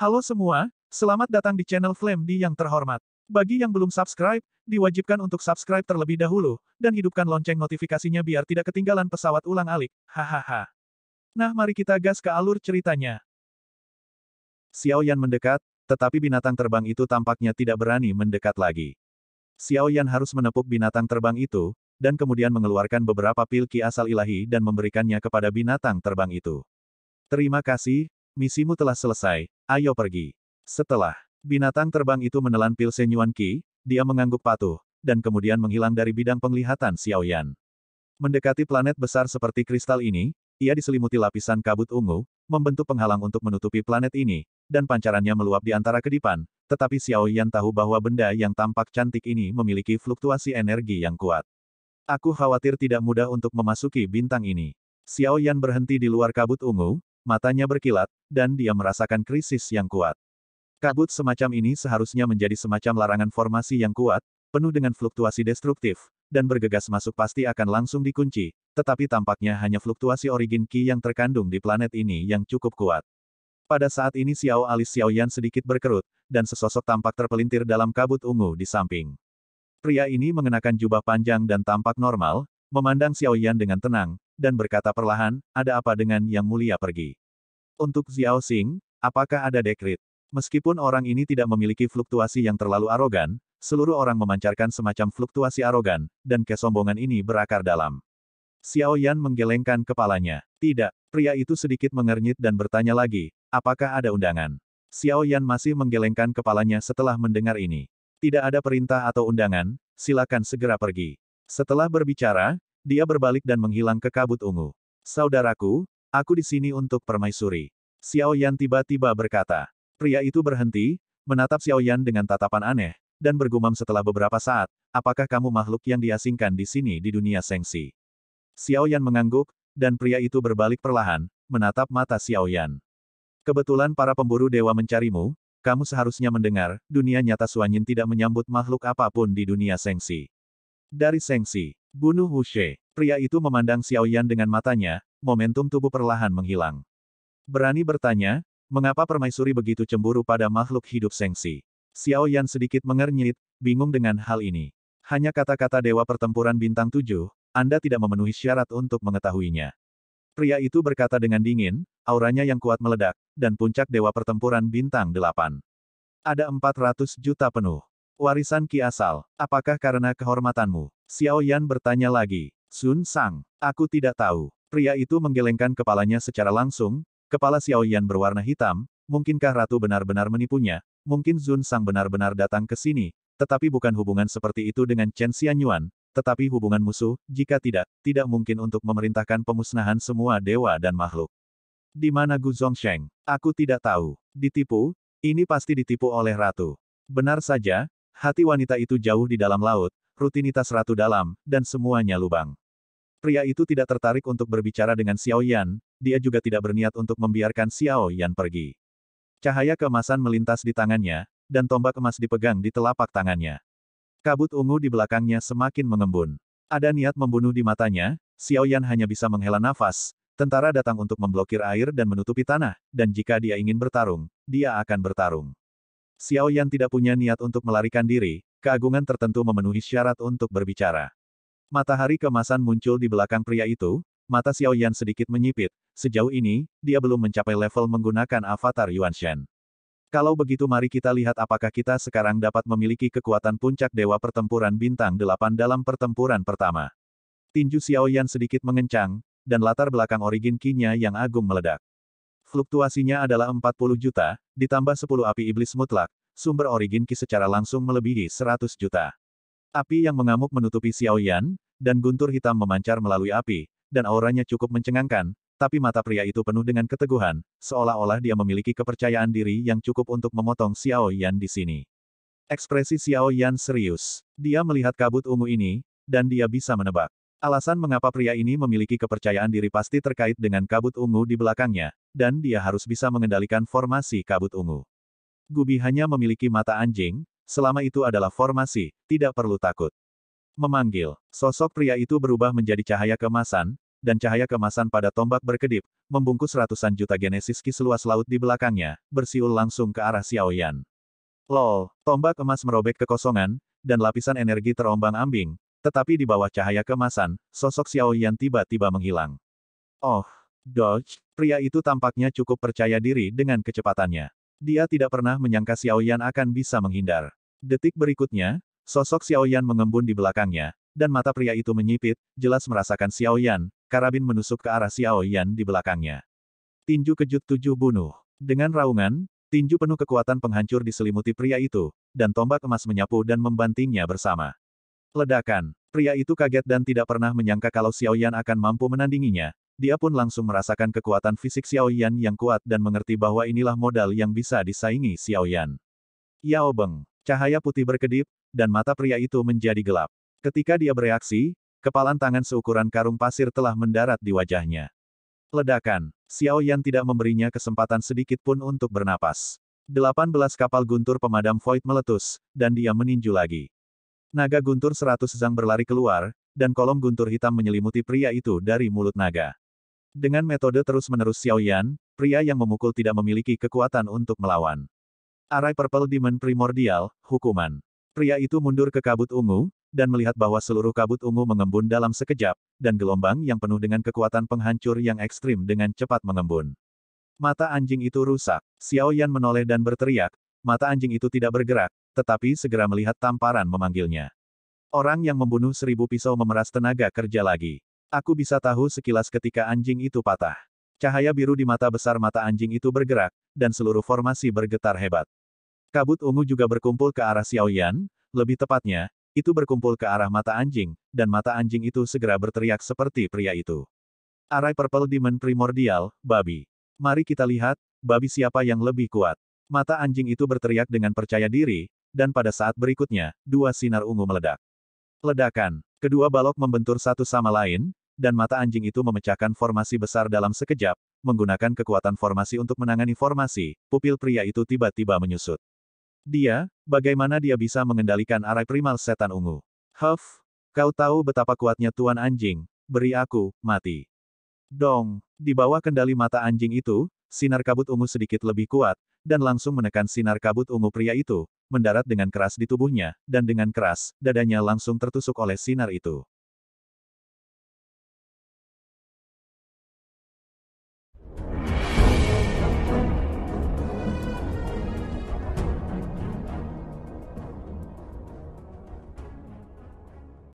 Halo semua, selamat datang di channel Flame D yang terhormat. Bagi yang belum subscribe, diwajibkan untuk subscribe terlebih dahulu, dan hidupkan lonceng notifikasinya biar tidak ketinggalan pesawat ulang-alik. Hahaha. Nah, mari kita gas ke alur ceritanya. Xiao Yan mendekat, tetapi binatang terbang itu tampaknya tidak berani mendekat lagi. Xiao Yan harus menepuk binatang terbang itu, dan kemudian mengeluarkan beberapa pil ki asal ilahi dan memberikannya kepada binatang terbang itu. Terima kasih, misimu telah selesai, ayo pergi. Setelah binatang terbang itu menelan pil senyuan ki, dia mengangguk patuh, dan kemudian menghilang dari bidang penglihatan Xiao Yan. Mendekati planet besar seperti kristal ini, ia diselimuti lapisan kabut ungu, membentuk penghalang untuk menutupi planet ini, dan pancarannya meluap di antara kedipan, tetapi Xiao Yan tahu bahwa benda yang tampak cantik ini memiliki fluktuasi energi yang kuat. Aku khawatir tidak mudah untuk memasuki bintang ini. Xiao Yan berhenti di luar kabut ungu, matanya berkilat, dan dia merasakan krisis yang kuat. Kabut semacam ini seharusnya menjadi semacam larangan formasi yang kuat, penuh dengan fluktuasi destruktif, dan bergegas masuk pasti akan langsung dikunci, tetapi tampaknya hanya fluktuasi origin Qi yang terkandung di planet ini yang cukup kuat. Pada saat ini alis Xiao Yan sedikit berkerut, dan sesosok tampak terpelintir dalam kabut ungu di samping. Pria ini mengenakan jubah panjang dan tampak normal, memandang Xiao Yan dengan tenang, dan berkata perlahan, ada apa dengan Yang Mulia pergi? Untuk Xiao Xing, apakah ada dekrit? Meskipun orang ini tidak memiliki fluktuasi yang terlalu arogan, seluruh orang memancarkan semacam fluktuasi arogan, dan kesombongan ini berakar dalam. Xiao Yan menggelengkan kepalanya. Tidak, pria itu sedikit mengernyit dan bertanya lagi, apakah ada undangan? Xiao Yan masih menggelengkan kepalanya setelah mendengar ini. Tidak ada perintah atau undangan, silakan segera pergi. Setelah berbicara, dia berbalik dan menghilang ke kabut ungu. Saudaraku, aku di sini untuk permaisuri. Xiao Yan tiba-tiba berkata. Pria itu berhenti, menatap Xiao Yan dengan tatapan aneh, dan bergumam setelah beberapa saat, apakah kamu makhluk yang diasingkan di sini di dunia Sengsi? Xiao Yan mengangguk, dan pria itu berbalik perlahan, menatap mata Xiao Yan. Kebetulan para pemburu dewa mencarimu, kamu seharusnya mendengar, dunia nyata Suanyin tidak menyambut makhluk apapun di dunia Sengsi. Dari Sengsi, bunuh Wu She. Pria itu memandang Xiao Yan dengan matanya, momentum tubuh perlahan menghilang. Berani bertanya, mengapa permaisuri begitu cemburu pada makhluk hidup Sengsi? Xiao Yan sedikit mengernyit, bingung dengan hal ini. Hanya kata-kata Dewa Pertempuran Bintang 7, Anda tidak memenuhi syarat untuk mengetahuinya. Pria itu berkata dengan dingin, auranya yang kuat meledak, dan puncak Dewa Pertempuran Bintang 8. Ada 400 juta penuh. Warisan Qi asal, apakah karena kehormatanmu? Xiao Yan bertanya lagi. Sun Sang, aku tidak tahu. Pria itu menggelengkan kepalanya secara langsung, kepala Xiao Yan berwarna hitam, mungkinkah ratu benar-benar menipunya, mungkin Sun Sang benar-benar datang ke sini, tetapi bukan hubungan seperti itu dengan Chen Xianyuan, tetapi hubungan musuh, jika tidak, tidak mungkin untuk memerintahkan pemusnahan semua dewa dan makhluk. Di mana Gu Zongsheng? Aku tidak tahu. Ditipu? Ini pasti ditipu oleh ratu. Benar saja, hati wanita itu jauh di dalam laut, rutinitas ratu dalam, dan semuanya lubang. Pria itu tidak tertarik untuk berbicara dengan Xiao Yan, dia juga tidak berniat untuk membiarkan Xiao Yan pergi. Cahaya keemasan melintas di tangannya, dan tombak emas dipegang di telapak tangannya. Kabut ungu di belakangnya semakin mengembun. Ada niat membunuh di matanya, Xiao Yan hanya bisa menghela nafas, tentara datang untuk memblokir air dan menutupi tanah, dan jika dia ingin bertarung, dia akan bertarung. Xiao Yan tidak punya niat untuk melarikan diri, keagungan tertentu memenuhi syarat untuk berbicara. Matahari keemasan muncul di belakang pria itu, mata Xiao Yan sedikit menyipit, sejauh ini, dia belum mencapai level menggunakan avatar Yuan Shen. Kalau begitu mari kita lihat apakah kita sekarang dapat memiliki kekuatan puncak Dewa Pertempuran Bintang 8 dalam pertempuran pertama. Tinju Xiao Yan sedikit mengencang, dan latar belakang origin Qi-nya yang agung meledak. Fluktuasinya adalah 40 juta, ditambah 10 api iblis mutlak, sumber origin Qi secara langsung melebihi 100 juta. Api yang mengamuk menutupi Xiao Yan, dan guntur hitam memancar melalui api, dan auranya cukup mencengangkan, tapi mata pria itu penuh dengan keteguhan, seolah-olah dia memiliki kepercayaan diri yang cukup untuk memotong Xiao Yan di sini. Ekspresi Xiao Yan serius. Dia melihat kabut ungu ini, dan dia bisa menebak. Alasan mengapa pria ini memiliki kepercayaan diri pasti terkait dengan kabut ungu di belakangnya, dan dia harus bisa mengendalikan formasi kabut ungu. Gubi hanya memiliki mata anjing, selama itu adalah formasi, tidak perlu takut. Memanggil. Sosok pria itu berubah menjadi cahaya keemasan, dan cahaya keemasan pada tombak berkedip, membungkus ratusan juta genesis ki seluas laut di belakangnya, bersiul langsung ke arah Xiao Yan. Lol, tombak emas merobek kekosongan, dan lapisan energi terombang-ambing, tetapi di bawah cahaya keemasan, sosok Xiao Yan tiba-tiba menghilang. Oh, Dodge, pria itu tampaknya cukup percaya diri dengan kecepatannya. Dia tidak pernah menyangka Xiao Yan akan bisa menghindar. Detik berikutnya, sosok Xiao Yan mengembun di belakangnya, dan mata pria itu menyipit, jelas merasakan Xiao Yan, karabin menusuk ke arah Xiao Yan di belakangnya. Tinju kejut 7 bunuh. Dengan raungan, tinju penuh kekuatan penghancur diselimuti pria itu, dan tombak emas menyapu dan membantingnya bersama. Ledakan. Pria itu kaget dan tidak pernah menyangka kalau Xiao Yan akan mampu menandinginya. Dia pun langsung merasakan kekuatan fisik Xiao Yan yang kuat dan mengerti bahwa inilah modal yang bisa disaingi Xiao Yan. Yao Beng. Cahaya putih berkedip, dan mata pria itu menjadi gelap. Ketika dia bereaksi, kepalan tangan seukuran karung pasir telah mendarat di wajahnya. Ledakan. Xiao Yan tidak memberinya kesempatan sedikit pun untuk bernapas. 18 kapal guntur pemadam void meletus, dan dia meninju lagi. Naga guntur 100 zang berlari keluar, dan kolom guntur hitam menyelimuti pria itu dari mulut naga. Dengan metode terus-menerus Xiao Yan, pria yang memukul tidak memiliki kekuatan untuk melawan. Arai Purple Demon Primordial, hukuman. Pria itu mundur ke kabut ungu, dan melihat bahwa seluruh kabut ungu mengembun dalam sekejap, dan gelombang yang penuh dengan kekuatan penghancur yang ekstrim dengan cepat mengembun. Mata anjing itu rusak. Xiao Yan menoleh dan berteriak, mata anjing itu tidak bergerak, tetapi segera melihat tamparan memanggilnya. Orang yang membunuh 1000 pisau memeras tenaga kerja lagi. Aku bisa tahu sekilas ketika anjing itu patah. Cahaya biru di mata besar mata anjing itu bergerak, dan seluruh formasi bergetar hebat. Kabut ungu juga berkumpul ke arah Xiao Yan, lebih tepatnya, itu berkumpul ke arah mata anjing, dan mata anjing itu segera berteriak seperti pria itu. Arai Purple Demon Primordial, babi. Mari kita lihat, babi siapa yang lebih kuat. Mata anjing itu berteriak dengan percaya diri, dan pada saat berikutnya, 2 sinar ungu meledak. Ledakan. Kedua balok membentur satu sama lain, dan mata anjing itu memecahkan formasi besar dalam sekejap, menggunakan kekuatan formasi untuk menangani formasi, pupil pria itu tiba-tiba menyusut. Dia, bagaimana dia bisa mengendalikan arai primal setan ungu? Huff, kau tahu betapa kuatnya Tuan Anjing, beri aku, mati. Dong, di bawah kendali mata anjing itu, sinar kabut ungu sedikit lebih kuat, dan langsung menekan sinar kabut ungu pria itu, mendarat dengan keras di tubuhnya, dan dengan keras, dadanya langsung tertusuk oleh sinar itu.